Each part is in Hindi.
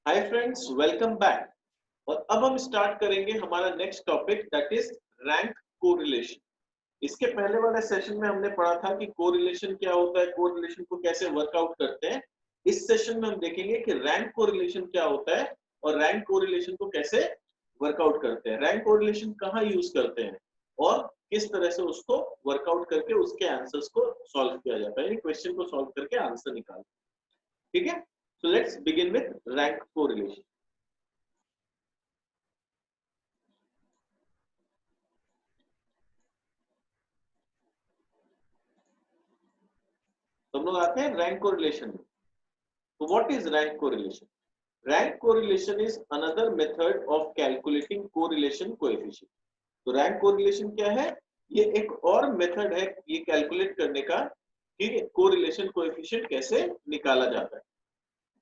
Hi friends, welcome back. और अब हम स्टार्ट करेंगे हमारा next topic that is rank correlation. इसके पहले वाले सेशन में हमने पढ़ा था कि कोरिलेशन क्या होता है, कोरिलेशन को कैसे वर्कआउट करते हैं। इस सेशन में हम देखेंगे कि रैंक कोरिलेशन क्या होता है और रैंक कोरिलेशन को कैसे वर्कआउट करते हैं, रैंक कोरिलेशन कहाँ यूज करते हैं और किस तरह से उसको वर्कआउट करके उसके आंसर्स को सॉल्व किया जाता है, क्वेश्चन को सॉल्व करके आंसर निकालते हैं। ठीक है, so let's begin with rank correlation. तो हम लोग आते हैं रैंक कोरिलेशन में। तो what is rank correlation? Rank correlation is another method of calculating correlation coefficient. तो रैंक कोरिलेशन क्या है? ये एक और मेथड है ये कैलकुलेट करने का कि कोरिलेशन कोएफिशिएंट कैसे निकाला जाता है।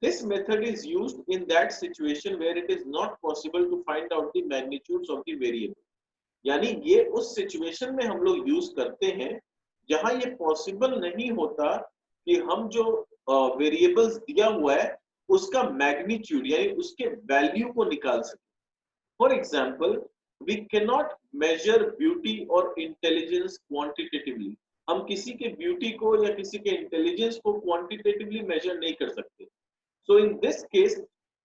This method is used in that situation where it is not possible to find out the magnitudes of the variable। यानी ये उस सिचुएशन में हम लोग यूज करते हैं जहां ये पॉसिबल नहीं होता कि हम जो वेरिएबल्स दिया हुआ है उसका मैग्नीट्यूड यानी उसके वैल्यू को निकाल सके। For example, we can not measure beauty और इंटेलिजेंस क्वांटिटेटिवली। हम किसी के ब्यूटी को या किसी के इंटेलिजेंस को क्वांटिटेटिवली मेजर नहीं कर सकते। So in this case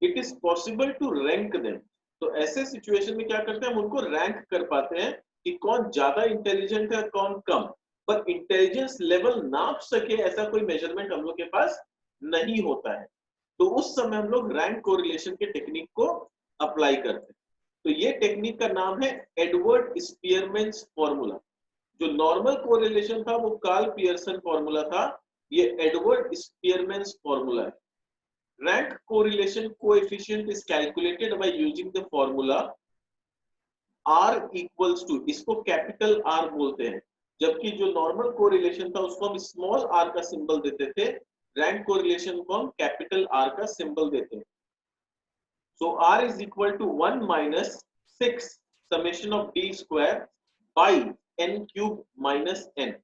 it is possible to rank them. तो ऐसे सिचुएशन में क्या करते हैं, हम उनको रैंक कर पाते हैं कि कौन ज्यादा इंटेलिजेंट है कौन कम। पर इंटेलिजेंस लेवल नाप सके ऐसा कोई मेजरमेंट हम लोग के पास नहीं होता है। तो उस समय हम लोग रैंक कोरिलेशन के टेक्निक को अप्लाई करते हैं। तो ये टेक्निक का नाम है एडवर्ड स्पीयरमैन्स फॉर्मूला। जो नॉर्मल कोरिलेशन था वो कार्ल पियर्सन फॉर्मूला था, ये एडवर्ड स्पीयरमैन्स फॉर्मूला है। Rank correlation coefficient is calculated by using the formula R equals to, इसको कैपिटल R बोलते हैं, जबकि जो नॉर्मल कोरिलेशन था उसको हम स्मॉल r का सिंबल देते थे, रैंक कोरिलेशन को हम कैपिटल R का सिंबल देते हैं। सो R is equal to 1 minus 6 summation of d square by n cube minus n।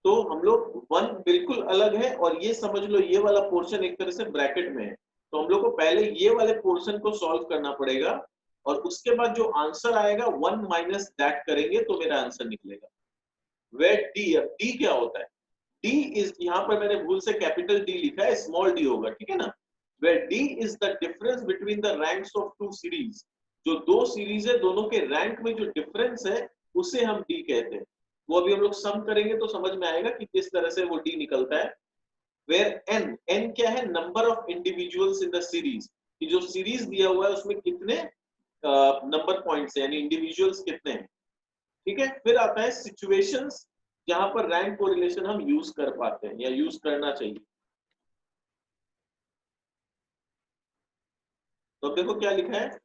तो हम लोग वन बिल्कुल अलग है और ये समझ लो ये वाला पोर्शन एक तरह से ब्रैकेट में है। तो हम लोग को पहले ये वाले पोर्शन को सॉल्व करना पड़ेगा और उसके बाद जो आंसर आएगा वन माइनस दैट करेंगे तो मेरा आंसर निकलेगा। वेर डी, अब डी क्या होता है? डी इज, यहाँ पर मैंने भूल से कैपिटल डी लिखा है, स्मॉल डी होगा, ठीक है ना। Where D is the difference between the ranks of two series. जो दो सीरीज है दोनों के रैंक में जो डिफरेंस है उसे हम डी कहते हैं। वो अभी हम लोग सम करेंगे तो समझ में आएगा कि किस तरह से वो डी निकलता है। वेयर एन, एन क्या है? Number of individuals in the series, कि जो सीरीज दिया हुआ है उसमें कितने नंबर पॉइंट्स है यानी इंडिविजुअल्स कितने हैं। ठीक है, फिर आता है सिचुएशंस जहां पर रैंक कोरिलेशन हम यूज कर पाते हैं या यूज करना चाहिए। तो अब देखो क्या लिखा है,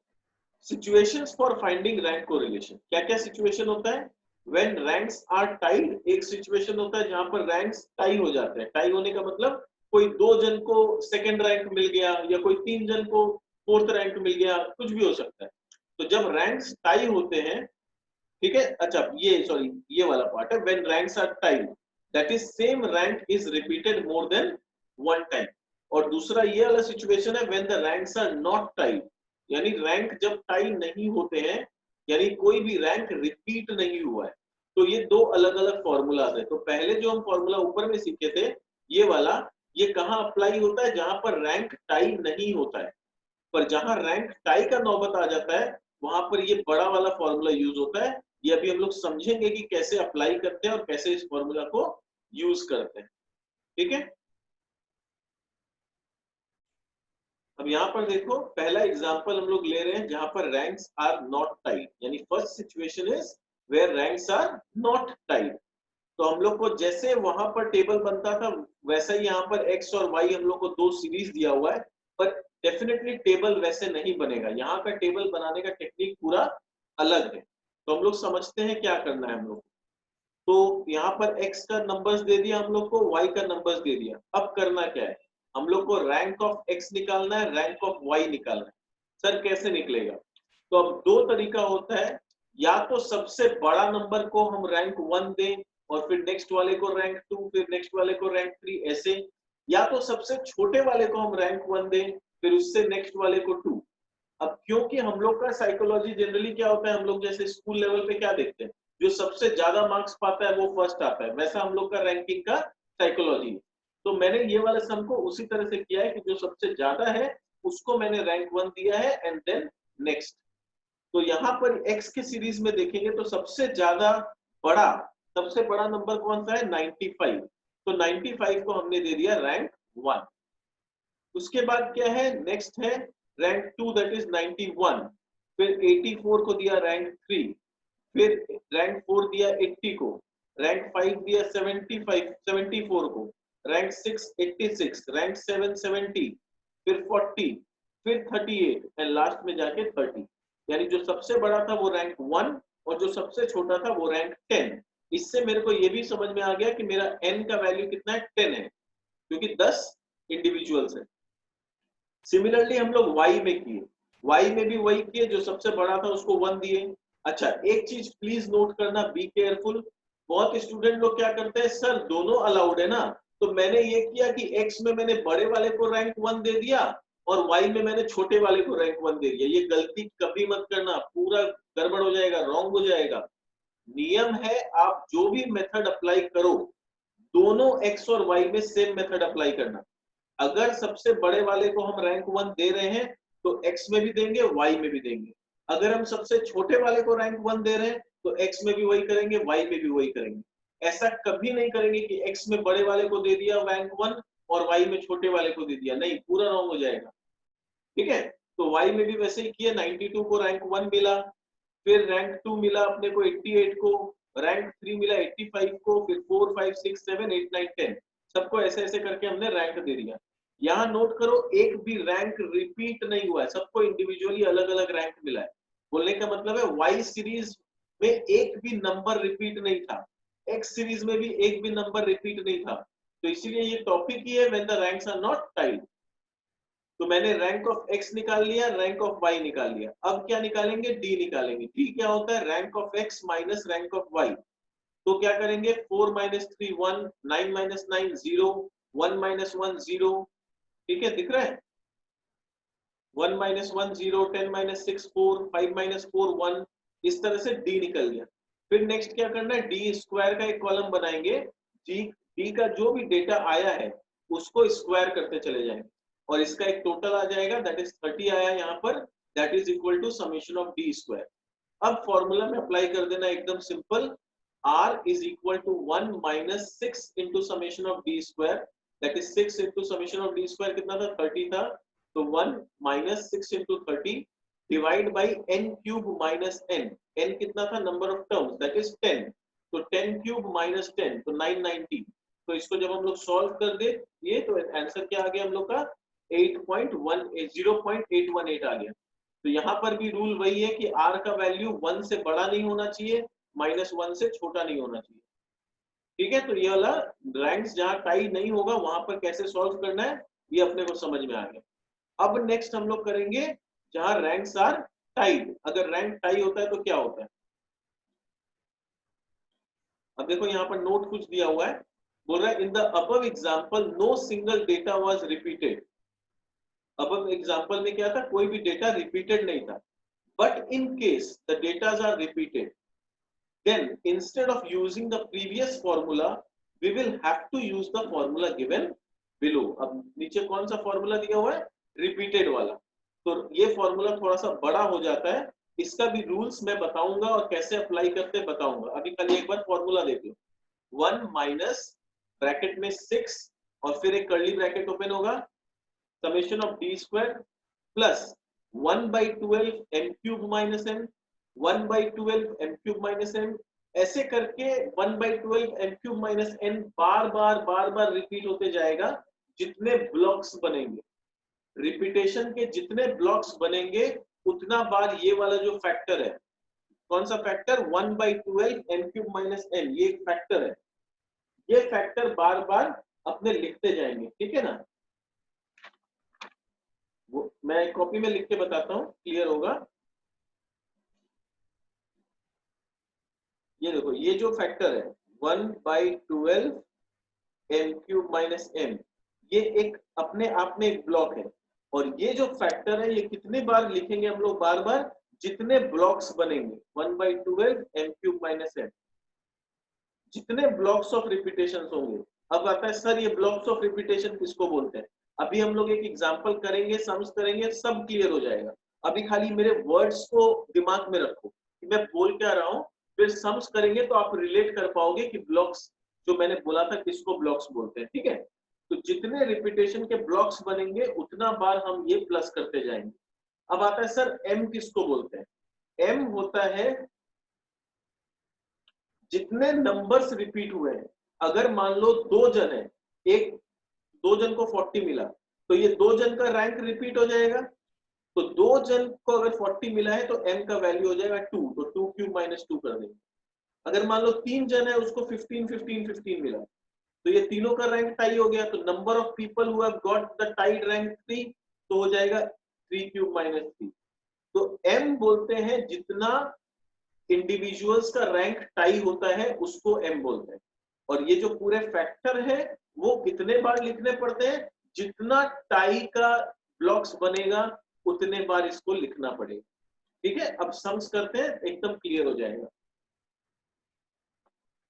situations for finding rank correlation. क्या क्या सिचुएशन होता है? व्हेन रैंक्स आर टाइड, एक सिचुएशन होता है जहां पर रैंक्स टाई हो जाते हैं। टाई होने का मतलब कोई दो जन को सेकंड रैंक मिल गया या कोई तीन जन को फोर्थ रैंक मिल गया, कुछ भी हो सकता है। तो जब रैंक्स टाई होते हैं, ठीक है, अच्छा ये सॉरी ये वाला पार्ट है, when ranks are tied that is same rank is repeated more than one time. और दूसरा ये वाला सिचुएशन है when the ranks are not tied, यानी रैंक जब टाई नहीं होते हैं यानी कोई भी रैंक रिपीट नहीं हुआ है। तो ये दो अलग अलग फॉर्मूलाज है। तो पहले जो हम फॉर्मूला ऊपर में सीखे थे ये वाला, ये कहाँ अप्लाई होता है? जहां पर रैंक टाई नहीं होता है। पर जहां रैंक टाई का नौबत आ जाता है वहां पर ये बड़ा वाला फॉर्मूला यूज होता है। ये अभी हम लोग समझेंगे कि कैसे अप्लाई करते हैं और कैसे इस फॉर्मूला को यूज करते हैं। ठीक है, अब यहाँ पर देखो पहला एग्जांपल हम लोग ले रहे हैं जहां पर रैंक्स आर नॉट टाइड, यानी first situation is where ranks are not tied. तो हम लोग को जैसे वहां पर टेबल बनता था वैसा ही यहाँ पर एक्स और वाई हम लोग को दो सीरीज दिया हुआ है, पर डेफिनेटली टेबल वैसे नहीं बनेगा। यहाँ का टेबल बनाने का टेक्निक पूरा अलग है। तो हम लोग समझते हैं क्या करना है हम लोग। तो यहाँ पर x का नंबर्स दे दिया हम लोग को, y का नंबर्स दे दिया। अब करना क्या है, हम लोग को रैंक ऑफ x निकालना है, रैंक ऑफ y निकालना है। सर कैसे निकलेगा? तो अब दो तरीका होता है, या तो सबसे बड़ा नंबर को हम रैंक 1 दें और फिर नेक्स्ट वाले को रैंक 2, फिर नेक्स्ट वाले को रैंक 3, ऐसे। या तो सबसे छोटे वाले को हम रैंक 1 दें फिर उससे नेक्स्ट वाले को 2। अब क्योंकि हम लोग का साइकोलॉजी जनरली क्या होता है, हम लोग जैसे स्कूल लेवल पे क्या देखते हैं, जो सबसे ज्यादा मार्क्स पाता है वो फर्स्ट आता है, वैसा हम लोग का रैंकिंग का साइकोलॉजी है। तो मैंने ये वाला सम को उसी तरह से किया है कि जो सबसे ज्यादा है उसको मैंने रैंक 1 दिया है एंड देन नेक्स्ट। तो यहाँ पर x के सीरीज में देखेंगे तो बड़ा सबसे बड़ा नंबर कौन सा है, 95। तो 95 को हमने दे दिया रैंक 1। उसके बाद क्या है, नेक्स्ट है रैंक 2 दैट इज 91। फिर 84 को दिया रैंक 3। फिर रैंक 4 दिया 80 को। रैंक 5 दिया 74 को। रैंक 6 86। रैंक 7 70। फिर 40। फिर 38 एंड लास्ट में जाके 30। यानी जो सबसे बड़ा था वो रैंक 1 और जो सबसे छोटा था वो रैंक 10। इससे मेरे को ये भी समझ में आ गया कि मेरा n का वैल्यू कितना है, 10 है, क्योंकि 10 इंडिविजुअल्स है। सिमिलरली हम लोग y में किए, y में भी वही किए, जो सबसे बड़ा था उसको 1 दिए। अच्छा, एक चीज प्लीज नोट करना, बी केयरफुल। बहुत स्टूडेंट लोग क्या करते हैं, सर दोनों अलाउड है ना, तो मैंने ये किया कि x में मैंने बड़े वाले को रैंक 1 दे दिया और y में मैंने छोटे वाले को रैंक 1 दे दिया। ये गलती कभी मत करना, पूरा गड़बड़ हो जाएगा, रॉन्ग हो जाएगा। नियम है, आप जो भी मेथड अप्लाई करो, दोनों x और y में सेम मेथड अप्लाई करना। अगर सबसे बड़े वाले को हम रैंक 1 दे रहे हैं तो x में भी देंगे, y में भी देंगे। अगर हम सबसे छोटे वाले को रैंक 1 दे रहे हैं तो x में भी वही करेंगे, y में भी वही करेंगे। ऐसा कभी नहीं करेंगे कि x में बड़े वाले को दे दिया रैंक 1 और y में छोटे वाले को दे दिया, नहीं, पूरा रॉन्ग हो जाएगा। ठीक है, तो y में भी वैसे ही किया, 92 को रैंक 1 मिला। फिर रैंक 2 मिला अपने को 88 को। रैंक 3 मिला 85 को। फिर 4 5 6 7 8 9 10 सबको ऐसे ऐसे करके हमने रैंक दे दिया। यहाँ नोट करो, एक भी रैंक रिपीट नहीं हुआ है, सबको इंडिविजुअली अलग अलग रैंक मिला है। बोलने का मतलब है वाई सीरीज में एक भी नंबर रिपीट नहीं था, एक्स सीरीज में भी एक भी नंबर रिपीट नहीं था। तो इसीलिए ये टॉपिक ही है when the ranks are not tied. तो मैंने रैंक ऑफ एक्स निकाल लिया, रैंक ऑफ वाई निकाल लिया। अब क्या निकालेंगे, डी निकालेंगे। डी क्या होता है, rank of X minus rank of Y. तो क्या करेंगे, 4 माइनस 3 1, 9 माइनस 9 0, 1 माइनस 1 0। ठीक है, दिख रहा है, 1 माइनस 1 0, 10 माइनस 6 4, 5 माइनस 4 1। इस तरह से डी निकल गया। फिर नेक्स्ट क्या करना है, डी स्क्वायर का एक कॉलम बनाएंगे। डी का जो भी डेटा आया है उसको स्क्वायर करते चले जाएंगे और इसका एक टोटल आ जाएगा, दैट इज 30 आया यहाँ पर, that is equal to summation of D square. अब फॉर्मूला में अप्लाई कर देना, एकदम simple. r is equal to 1 minus 6 into summation of d square, that is 6 into summation of d square कितना था, 30 था। तो 1 minus 6 into 30 divide by n cube minus n। n कितना था, number of terms, that is 10। तो 10 cube minus 10 तो 990। तो इसको जब हम लोग सॉल्व कर दे ये, तो आंसर क्या आ गया हम लोग का, 0.818 आ गया। तो यहाँ पर भी रूल वही है कि r का वैल्यू 1 से बड़ा नहीं होना चाहिए, -1 से छोटा नहीं होना चाहिए। ठीक है, तो ये वाला रैंक्स जहां टाई नहीं होगा वहां पर कैसे सॉल्व करना है ये अपने को समझ में आ गया। अब नेक्स्ट हम लोग करेंगे जहां रैंक्स आर टाइड। अगर रैंक टाई होता है तो क्या होता है, अब देखो यहाँ पर नोट कुछ दिया हुआ है, बोल रहा है in the above example no single data was repeated. Above example में क्या था, कोई भी डेटा रिपीटेड नहीं था। But in case the datas are repeated, then instead of using the previous formula we will have to use the formula given below। अब नीचे कौन सा फॉर्मूला दिया हुआ है, रिपीटेड वाला। तो ये फॉर्मूला थोड़ा सा बड़ा हो जाता है, इसका भी रूल्स मैं बताऊंगा और कैसे अप्लाई करते बताऊंगा। अभी खाली एक बार फॉर्मूला देख लो, 1 माइनस ब्रैकेट में 6 और फिर एक कर्ली ब्रैकेट ओपन होगा, summation of D square plus 1/12 m cube minus n, 1/12 m cube minus n। ऐसे करके 1/12 m क्यूब माइनस n बार बार रिपीट होते जाएगा जितने ब्लॉक्स बनेंगे। रिपीटेशन के जितने ब्लॉक्स बनेंगे उतना बार ये वाला जो फैक्टर है, कौन सा factor, 1/12 m cube minus n, ये एक फैक्टर है। ये फैक्टर बार बार अपने लिखते जाएंगे, ठीक है ना। वो मैं कॉपी में लिख के बताता हूँ, क्लियर होगा। ये देखो, ये जो फैक्टर है 1/12 m क्यूब माइनस m, ये एक अपने आप में एक ब्लॉक है। और ये जो फैक्टर है ये कितने बार लिखेंगे हम लोग, बार बार, जितने ब्लॉक्स बनेंगे 1/12 m³ - n, जितने ब्लॉक्स ऑफ रिपीटेशन होंगे। अब आता है सर ये ब्लॉक्स ऑफ रिपीटेशन किसको बोलते हैं। अभी हम लोग एक एग्जांपल करेंगे, सम्स करेंगे, सब क्लियर हो जाएगा। अभी खाली मेरे वर्ड्स को दिमाग में रखो कि मैं बोल क्या रहा हूँ, फिर सम्स करेंगे तो आप रिलेट कर पाओगे कि ब्लॉक्स जो मैंने बोला था किसको ब्लॉक्स बोलते हैं। ठीक है, तो जितने रिपीटेशन के ब्लॉक्स बनेंगे उतना बार हम ये प्लस करते जाएंगे। अब आता है सर एम किसको बोलते हैं। एम होता है जितने नंबर्स रिपीट हुए हैं। अगर मान लो 2 जन है, एक 2 जन को 40 मिला, तो ये 2 जन का रैंक रिपीट हो जाएगा। तो 2 जन को अगर 40 मिला है तो m का वैल्यू हो जाएगा 2, तो 2³ - 2 कर देंगे। अगर मान लो 3 जन है, उसको 15 15 15 मिला, तो ये तीनों का रैंक टाई हो गया, तो number of people who have got the tied rank 3, तो हो जाएगा 3³ - 3। तो m बोलते हैं जितना इंडिविजुअल्स का रैंक टाई होता है उसको m बोलते हैं। और ये जो पूरे फैक्टर है वो कितने बार लिखने पड़ते हैं, जितना टाई का ब्लॉक्स बनेगा उतने बार इसको लिखना पड़ेगा। ठीक है, अब सम्स करते हैं, एकदम क्लियर हो जाएगा।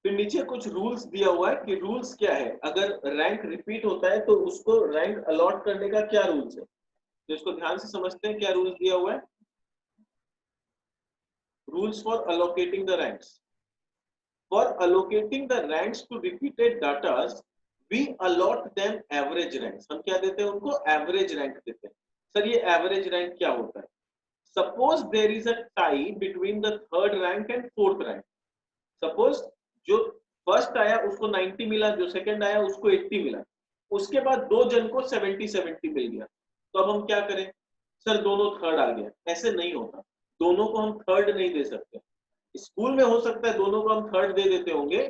फिर नीचे कुछ रूल्स दिया हुआ है कि रूल्स क्या है, अगर रैंक रिपीट होता है तो उसको रैंक अलॉट करने का क्या रूल्स है, तो इसको ध्यान से समझते हैं। क्या रूल्स दिया हुआ है, rules for allocating the ranks. For allocating the ranks to repeated datas, we allot them average ranks. हम क्या देते हैं उनको, average rank देते हैं। सर ये average rank क्या होता है? Suppose there is a tie between the third rank and fourth rank. Suppose जो फर्स्ट आया उसको 90 मिला, जो सेकंड आया उसको 80 मिला, उसके बाद 2 जन को 70 मिल गया, तो अब हम क्या करें, सर दोनों थर्ड आ गया। ऐसे नहीं होता, दोनों को हम थर्ड नहीं दे सकते। स्कूल में हो सकता है दोनों को हम थर्ड दे देते होंगे,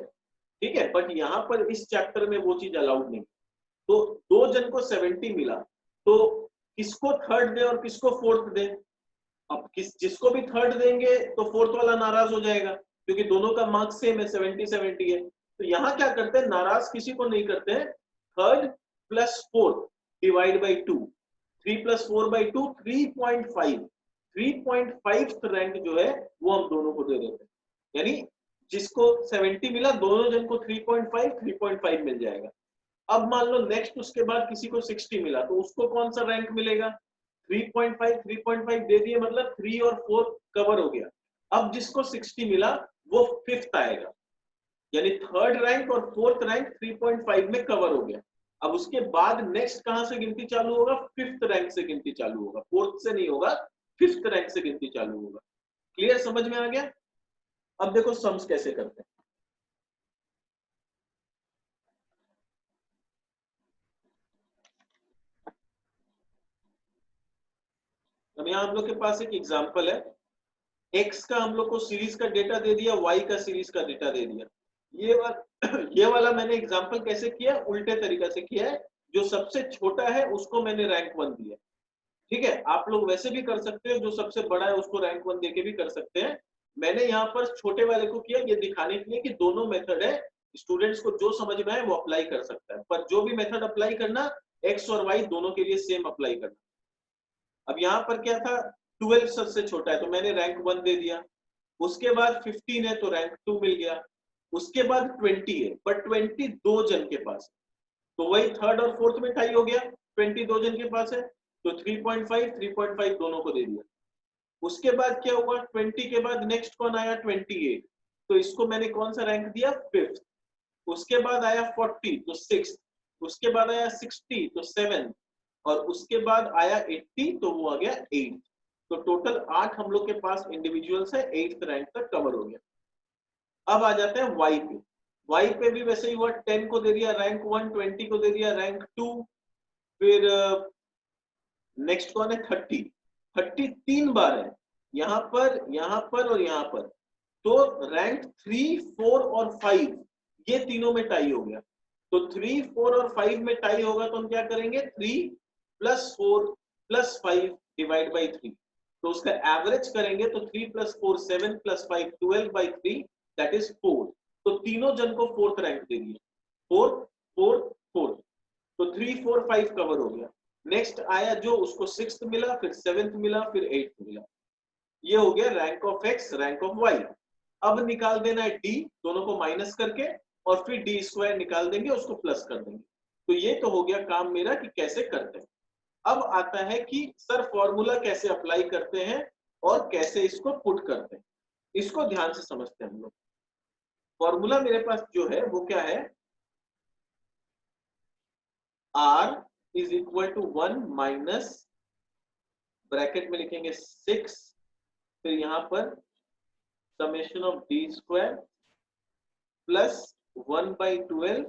ठीक है, बट यहाँ पर इस चैप्टर में वो चीज अलाउड नहीं। तो 2 जन को 70 मिला, तो किसको थर्ड दे और किसको फोर्थ दे। अब जिसको भी थर्ड देंगे तो फोर्थ वाला नाराज हो जाएगा, क्योंकि दोनों का मार्क्स सेम है, 70 है। तो यहाँ क्या करते हैं, नाराज किसी को नहीं करते हैं, third plus fourth divide by 2, 3 + 4/2 3.5, 3.5 rank जो है वो हम दोनों को दे देते हैं। यानी जिसको 70 मिला, दोनों जन को 3.5 मिल जाएगा। अब मान लो नेक्स्ट उसके बाद किसी को 60 मिला, तो उसको कौन सा रैंक मिलेगा, 3.5 दे दिए, मतलब 3 और 4 कवर हो गया। अब जिसको 60 मिला वो फिफ्थ आएगा, यानी थर्ड रैंक और फोर्थ रैंक 3.5 में कवर हो गया। अब उसके बाद नेक्स्ट कहां से गिनती चालू होगा, फिफ्थ रैंक से गिनती चालू होगा, फोर्थ से नहीं होगा, फिफ्थ रैंक से गिनती चालू होगा। क्लियर, समझ में आ गया। अब देखो सम्स कैसे करते हैं। अब यहाँ हम लोग के पास एक एग्जांपल है, एक्स का हम लोग को सीरीज का डेटा दे दिया, वाई का सीरीज का डेटा दे दिया। ये वाला मैंने एग्जांपल कैसे किया, उल्टे तरीका से किया है। जो सबसे छोटा है उसको मैंने रैंक 1 दिया, ठीक है। आप लोग वैसे भी कर सकते हो, जो सबसे बड़ा है उसको रैंक 1 देके भी कर सकते हैं। मैंने यहाँ पर छोटे वाले को किया ये दिखाने के लिए कि दोनों मेथड है, स्टूडेंट्स को जो समझ में आए वो अप्लाई कर सकता है, पर जो भी मेथड अप्लाई करना, एक्स और वाई दोनों के लिए सेम अप्लाई करना। अब यहाँ पर क्या था, 12 सबसे छोटा है तो मैंने रैंक 1 दे दिया। उसके बाद 15 है तो रैंक 2 मिल गया। उसके बाद 20 है, पर 20 2 जन के पास, तो वही थर्ड और फोर्थ में टाई हो गया, 20 2 जन के पास है, तो 3.5 दोनों को दे दिया। उसके बाद क्या हुआ, 20 के बाद नेक्स्ट कौन आया, 28, तो इसको मैंने कौन सा रैंक दिया, फिफ्थ। उसके बाद आया 40 तो सिक्स, उसके बाद आया 60 तो 7, और उसके बाद आया 80 तो वो आ गया 8। तो टोटल 8 हम लोग के पास इंडिविजुअल्स है, 8th रैंक तक कवर हो गया। अब आ जाते हैं वाई पे। वाई पे भी वैसे ही हुआ, 10 को दे दिया रैंक 1, 20 को दे दिया रैंक 2, फिर नेक्स्ट कौन है, 30। 30 3 बार है, यहाँ पर और यहाँ पर, तो रैंक 3 4 और 5 ये तीनों में टाई हो गया। तो 3 4 और 5 में टाई होगा तो हम क्या करेंगे, 3 + 4 + 5 डिवाइड बाई 3, तो उसका एवरेज करेंगे तो 3 + 4 7 + 5 12/3 दैट इज 4। तो तीनों जन को फोर्थ रैंक दे दिया, फोर्थ फोर्थ फोर्थ, तो 3 4 5 कवर हो गया। नेक्स्ट आया जो उसको 6th मिला, फिर 7th मिला, फिर 8th मिला। ये हो गया rank of X, rank of Y. अब निकाल देना है डी, दोनों को माइनस करके, और फिर डी स्क्वायर निकाल देंगे, उसको प्लस कर देंगे। तो ये तो हो गया काम मेरा कि कैसे करते हैं। अब आता है कि सर फॉर्मूला कैसे अप्लाई करते हैं और कैसे इसको पुट करते हैं। इसको ध्यान से समझते हैं हम लोग। फॉर्मूला मेरे पास जो है वो क्या है, r is equal to 1 minus, bracket में लिखेंगे 6, फिर यहां पर summation of D square plus 1/12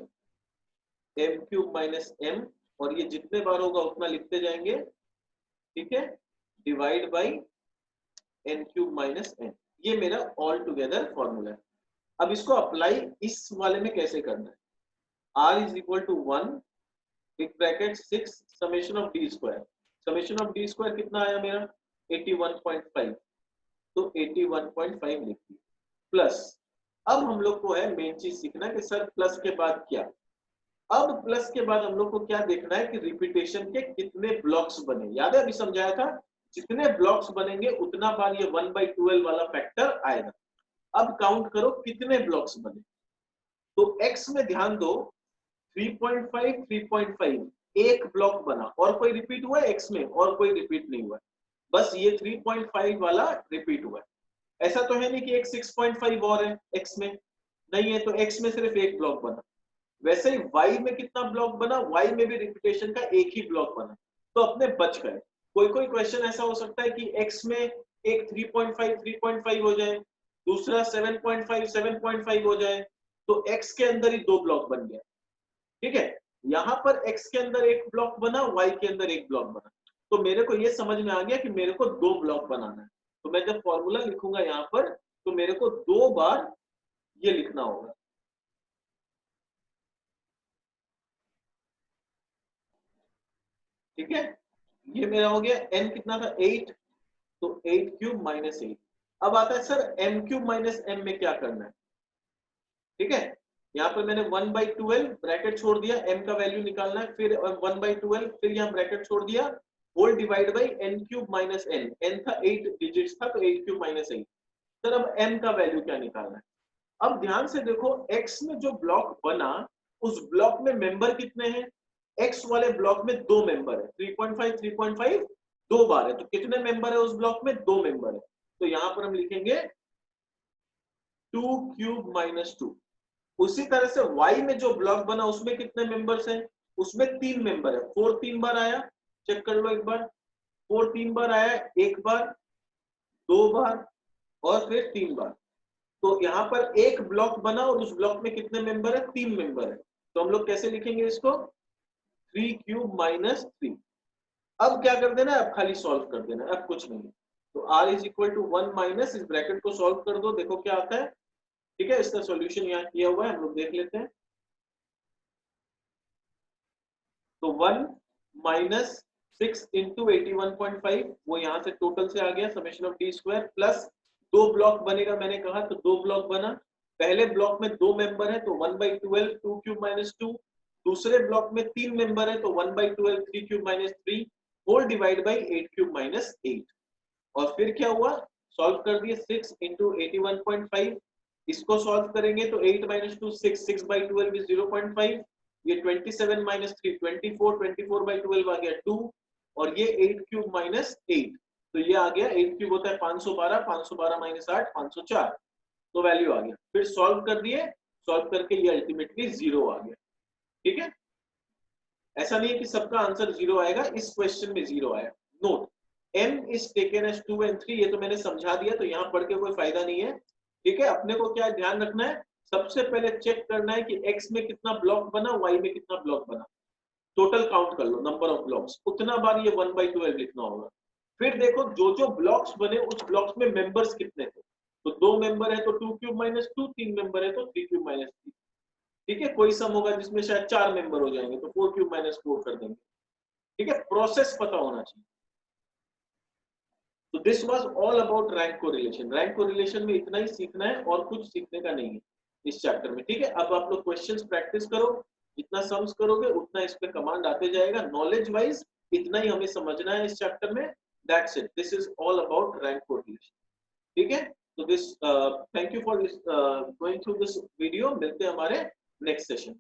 m cube minus m, और ये जितने बार होगा उतना लिखते जाएंगे, ठीक है, divide by n cube minus n। ये मेरा ऑल टुगेदर फॉर्मूला है। अब इसको अप्लाई इस वाले में कैसे करना है, r is equal to 1 big bracket 6 summation of D square, summation of D square कितना आया मेरा 81.5, तो 81.5 लिख दिया, प्लस अब हम लोग को है मेन चीज सीखना है कि सर प्लस के बाद क्या। अब प्लस के बाद हम लोग को क्या देखना है कि रिपीटेशन के कितने ब्लॉक्स बने। याद है अभी समझाया था, जितने ब्लॉक्स बनेंगे उतना बार ये 1/12 वाला फैक्टर आएगा। अब काउंट करो कितने ब्लॉक्स बने। तो x में ध्यान दो, 3.5 3.5 एक ब्लॉक बना, और कोई रिपीट हुआ है x में, और कोई रिपीट नहीं हुआ, बस ये 3.5 वाला रिपीट हुआ है। ऐसा तो है नहीं कि एक 6.5 और है x में, नहीं है, तो x में सिर्फ एक ब्लॉक बना। वैसे ही y में कितना ब्लॉक बना, y में भी रिपीटेशन का एक ही ब्लॉक बना, तो अपने बच गए। कोई कोई क्वेश्चन ऐसा हो सकता है कि x में एक 3.5 हो जाए, दूसरा 7.5 हो जाए, तो x के अंदर ही दो ब्लॉक बन गया, ठीक है। यहां पर x के अंदर एक ब्लॉक बना, y के अंदर एक ब्लॉक बना, तो मेरे को ये समझ में आ गया कि मेरे को दो ब्लॉक बनाना है। तो मैं जब फॉर्मूला लिखूंगा यहाँ पर, तो मेरे को दो बार ये लिखना होगा, ठीक है। ये मेरा हो गया n कितना था 8, तो 8 क्यूब माइनस 8। अब आता है sir m cube minus m में क्या करना है, ठीक है। यहाँ पर मैंने 1/12 ब्रैकेट छोड़ दिया, m का वैल्यू निकालना है, फिर 1/12, फिर यहाँ ब्रैकेट छोड़ दिया, whole divide by n cube minus n था 8 डिजिट्स था, तो 8 क्यूब माइनस 8। सर अब m का वैल्यू क्या निकालना है। अब ध्यान से देखो, x में जो ब्लॉक बना उस ब्लॉक में मेंबर कितने हैं, x वाले ब्लॉक में दो मेंबर है, 3.5 3.5 दो बार है, तो कितने मेंबर है उस ब्लॉक में, दो मेंबर है। तो यहां पर हम लिखेंगे 2 क्यूब माइनस 2। उसी तरह से y में जो ब्लॉक बना उसमें कितने मेंबर्स हैं, उसमें तीन मेंबर है, 4 तीन बार आया, चेक कर लो एक बार, 4 तीन बार आया, एक बार, दो बार, और फिर तीन बार। तो यहाँ पर एक ब्लॉक बना और उस ब्लॉक में कितने मेंबर है, तीन मेंबर है। तो हम लोग कैसे लिखेंगे इसको, 3 क्यूब माइनस 3। अब क्या कर देना है, अब खाली सॉल्व कर देना है, अब कुछ नहीं। तो r is equal to 1 minus, इस ब्रैकेट को सॉल्व कर दो, देखो क्या आता है, ठीक है। इसका सॉल्यूशन यहाँ किया हुआ है, हम लोग देख लेते हैं। तो 1 माइनस 6 इंटू 81.5, वो यहाँ से टोटल से आ गया summation of D square, plus दो ब्लॉक बनेगा मैंने कहा, तो दो ब्लॉक बना। पहले ब्लॉक में दो मेंबर है, तो 1/12 2 क्यूब माइनस 2। दूसरे ब्लॉक में तीन मेंबर है, तो 1/12 3 cube minus 3 whole divide by 8 cube minus 8। और फिर क्या हुआ, सॉल्व कर दिए, 6 इंटू 81.5, इसको सॉल्व करेंगे तो 8 माइनस 2 6, 6/12 इज 0.5, ये 27 माइनस 3 24, 24/12 आ गया 2, और ये 8 क्यूब माइनस 8, तो ये आ गया 8 क्यूब होता है 512, 512 माइनस 8 504, तो वैल्यू आ गया। फिर सॉल्व कर दिए, सॉल्व करके ये अल्टीमेटली 0 आ गया, ठीक है। ऐसा नहीं है कि सबका आंसर 0 आएगा, इस क्वेश्चन में 0 आया। Note, m is taken as 2 and 3, ये तो मैंने समझा दिया, तो यहाँ पढ़ के कोई फायदा नहीं है, ठीक है। अपने को क्या ध्यान रखना है, सबसे पहले चेक करना है कि x में कितना ब्लॉक बना, y में कितना ब्लॉक बना, टोटल काउंट कर लो नंबर ऑफ ब्लॉक्स, उतना बार ये 1/12 लिखना होगा। फिर देखो जो जो ब्लॉक्स बने उस ब्लॉक्स में मेंबर्स कितने थे, तो दो मेंबर है तो 2 क्यूब माइनस 2, तीन मेंबर है तो 3 क्यूब माइनस 3, ठीक है। कोई सम होगा जिसमें शायद चार मेंबर हो जाएंगे, तो 4 क्यूब माइनस 4 कर देंगे, ठीक है। प्रोसेस पता होना चाहिए। तो this was all about rank correlation. Rank correlation में इतना ही सीखना है और कुछ सीखने का नहीं है इस चैप्टर में, ठीक है। अब आप लोग क्वेश्चंस प्रैक्टिस करो, जितना सम्स करोगे उतना इस पे कमांड आते जाएगा। नॉलेज वाइज इतना ही हमें समझना है इस चैप्टर में। That's it, this is all about rank correlation. ठीक है, तो this thank you for this going through this video. मिलते हैं हमारे नेक्स्ट सेशन।